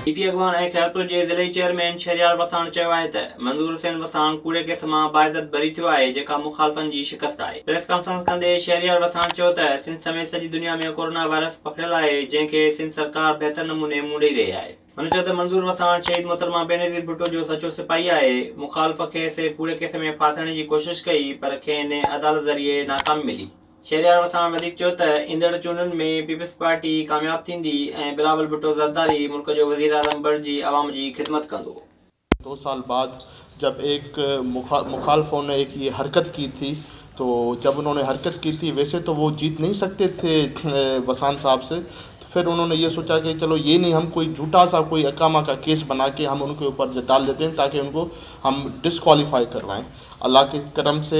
DP अगवान ऐं ख़ैरपुर जे ज़िले chairman Shahryar Wassan चयो आहे त मंज़ूर हुसैन वसाण कूड़े केस मां बाइज़त बरी थियो आहे, जेका मुखालफ़नि जी शिकस्त आहे। प्रेस कॉन्फ्रेंस कंदे शहरियार वसाण चयो त सिंध समेत सॼी दुनिया में कोरोना वायरस पकड़ियल आहे, जंहिंखे सिंध सरकार बहितर नमूने मुंहुं ॾेई रही आहे। हुन चयो त मंज़ूर वसाण शहीद मोहतरमा बेनज़ीर भुट्टो जो सचो सिपाही आहे। मुखालफ़ खेसि कूड़े केस में फासण जी कोशिश कई, पर खेनि अदालत ज़रिए नाकामी मिली। शहरियार वसाण वधीक चयो त ईंदड़ चूंडुनि में पीपल्स पार्टी कामयाब थींदी ऐं बिलावल भुट्टो ज़रदारी मुल्क जो वज़ीर आज़म बणिजी आवाम जी ख़िदमत कंदो। 2 साल बाद जब एक मुखालफों ने एक ये हरकत की थी, तो जब उन्होंने हरकत की थी वैसे तो वो जीत नहीं सकते थे वसान साहब से, तो फिर उन्होंने ये सोचा कि चलो ये नहीं, हम कोई झूठा सा कोई अकामा का केस बना के हम उनके ऊपर डाल देते हैं ताकि उनको हम डिस्क्वालीफाई करवाएं। अल्लाह के करम से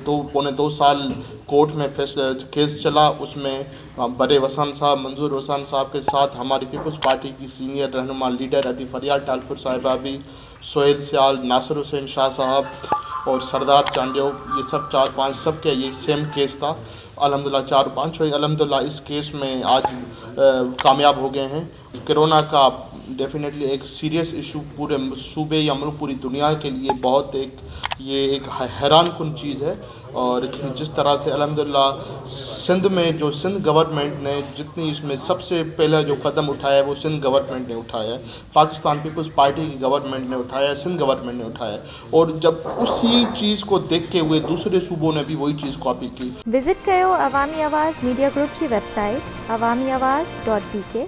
2 साल कोर्ट में केस चला। उसमें बड़े वसान साहब, मंजूर वसान साहब के साथ हमारी पीपल्स पार्टी की सीनियर रहनुमा लीडर अति फरियाल टालपुर साहिबा भी, सोहेल सियाल, नासिर हुसैन शाह साहब और सरदार चांडियो, ये सब 4-5 सब के ये सेम केस था। अल्हम्दुलिल्लाह 4-5 हुए। अल्हम्दुलिल्लाह इस केस में आज कामयाब हो गए हैं। कोरोना का डेफिनेटली एक सीरियस इशू पूरे सूबे या मुल्क पूरी दुनिया के लिए बहुत एक हैरान कुन चीज़ है। और जिस तरह से अल्हम्दुलिल्लाह सिंध में जो सिंध गवर्नमेंट ने जितनी इसमें सबसे पहला जो कदम उठाया है वो सिंध गवर्नमेंट ने उठाया है, पाकिस्तान पीपल्स पार्टी की गवर्नमेंट ने उठाया है, सिंध गवर्नमेंट ने उठाया है। और जब उसी चीज़ को देखते हुए दूसरे सूबों ने भी वही चीज़ कॉपी की। विजिट कयो अवामी आवाज़ मीडिया ग्रुप की वेबसाइट awamiawaz.pk।